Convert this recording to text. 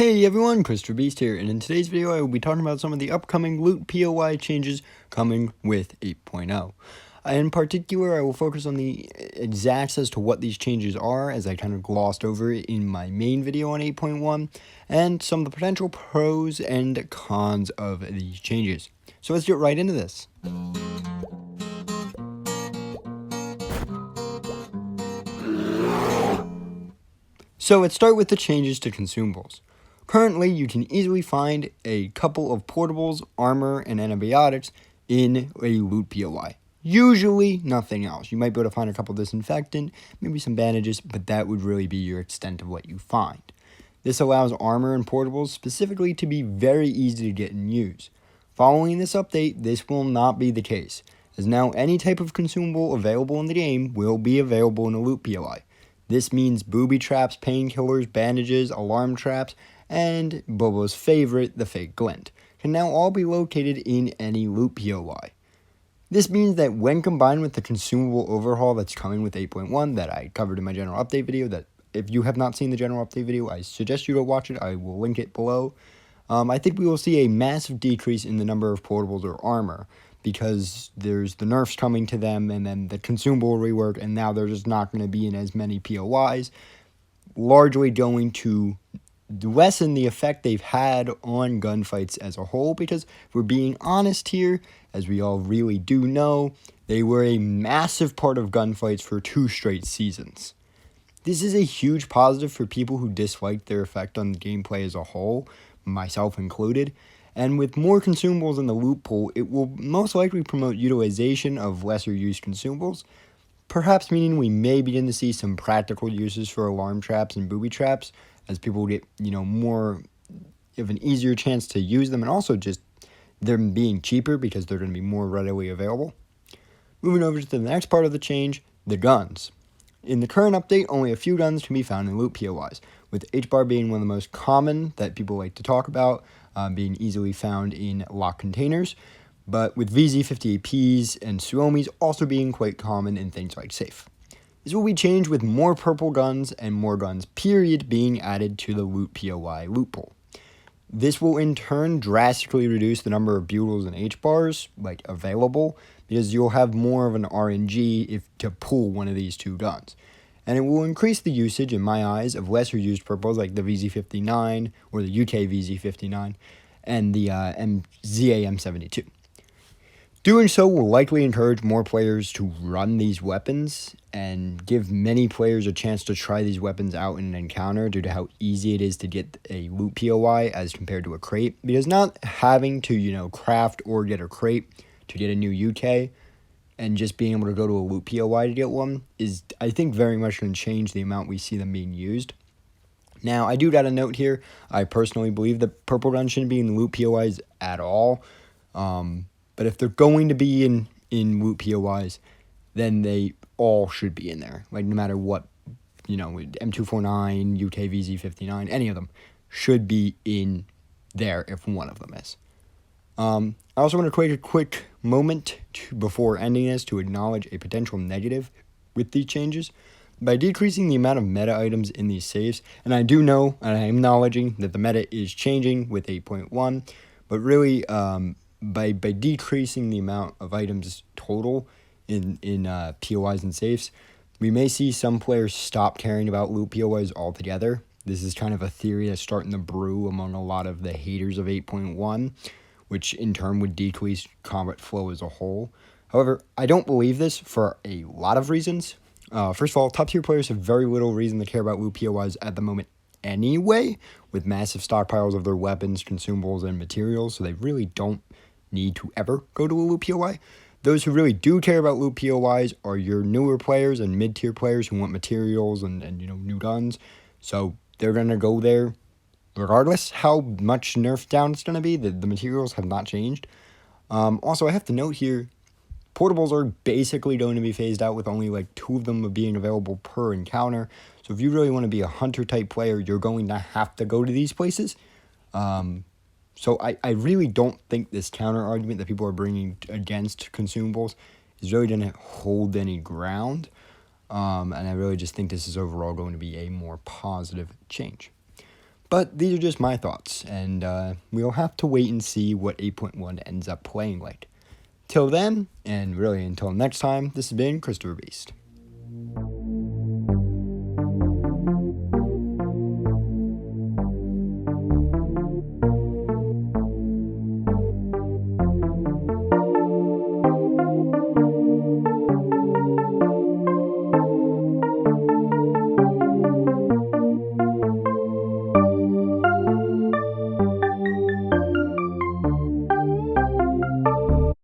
Hey everyone, Christopher Beast here, and in today's video I will be talking about some of the upcoming Loot POI changes coming with 8.0. In particular, I will focus on the exacts as to what these changes are, as I kind of glossed over it in my main video on 8.1, and some of the potential pros and cons of these changes. So let's get right into this. So let's start with the changes to consumables. Currently, you can easily find a couple of portables, armor, and antibiotics in a Loot POI. Usually, nothing else. You might be able to find a couple disinfectant, maybe some bandages, but that would really be your extent of what you find. This allows armor and portables specifically to be very easy to get and use. Following this update, this will not be the case, as now any type of consumable available in the game will be available in a Loot POI. This means booby traps, painkillers, bandages, alarm traps, and Bobo's favorite, the fake glint, can now all be located in any Loot POI. This means that when combined with the consumable overhaul that's coming with 8.1 that I covered in my general update video, that if you have not seen the general update video, I suggest you go watch it. I will link it below. I think we will see a massive decrease in the number of portables or armor, because there's the nerfs coming to them, and then the consumable rework, and now they're just not going to be in as many POIs, largely going to lessen the effect they've had on gunfights as a whole, because if we're being honest here, as we all really do know, they were a massive part of gunfights for 2 straight seasons. This is a huge positive for people who dislike their effect on the gameplay as a whole, myself included. And with more consumables in the loot pool, it will most likely promote utilization of lesser used consumables, perhaps meaning we may begin to see some practical uses for alarm traps and booby traps, as people get, more of an easier chance to use them, and also just them being cheaper because they're going to be more readily available. Moving over to the next part of the change, the guns. In the current update, only a few guns can be found in Loot POIs, with H-bar being one of the most common that people like to talk about, being easily found in locked containers, but with VZ-58Ps and Suomis also being quite common in things like safe. This will be changed with more purple guns and more guns period being added to the Loot POI loot pool. This will in turn drastically reduce the number of bugles and H-bars available, because you'll have more of an RNG to pull one of these 2 guns. And it will increase the usage, in my eyes, of lesser used purples like the VZ-59 or the UK VZ-59 and the ZAM-72. Doing so will likely encourage more players to run these weapons and give many players a chance to try these weapons out in an encounter due to how easy it is to get a Loot POI as compared to a crate. Because not having to, craft or get a crate to get a new UK and just being able to go to a Loot POI to get one is, I think, very much going to change the amount we see them being used. Now, I do got a note here. I personally believe that purple guns shouldn't be in the Loot POIs at all. But if they're going to be in Loot POIs, then they all should be in there. No matter what, M249, UK VZ-59, any of them should be in there if one of them is. I also want to take a quick moment before ending this to acknowledge a potential negative with these changes. By decreasing the amount of meta items in these safes, and I do know, and I am acknowledging that the meta is changing with 8.1, but really, by decreasing the amount of items total in POIs and safes, we may see some players stop caring about Loot POIs altogether. This is kind of a theory that's starting to brew among a lot of the haters of 8.1, which in turn would decrease combat flow as a whole. However, I don't believe this for a lot of reasons. First of all, top tier players have very little reason to care about Loot POIs at the moment anyway, with massive stockpiles of their weapons, consumables, and materials, so they really don't need to ever go to a Loot POI. Those who really do care about Loot POIs are your newer players and mid-tier players who want materials and new guns. So they're going to go there regardless how much nerf down it's going to be. The materials have not changed. Also, I have to note here, portables are basically going to be phased out, with only 2 of them being available per encounter. So if you really want to be a hunter-type player, you're going to have to go to these places. So I really don't think this counter-argument that people are bringing against consumables is really going to hold any ground. And I really just think this is overall going to be a more positive change. But these are just my thoughts, and we'll have to wait and see what 8.1 ends up playing like. Till then, and really until next time, this has been Christopher Beast.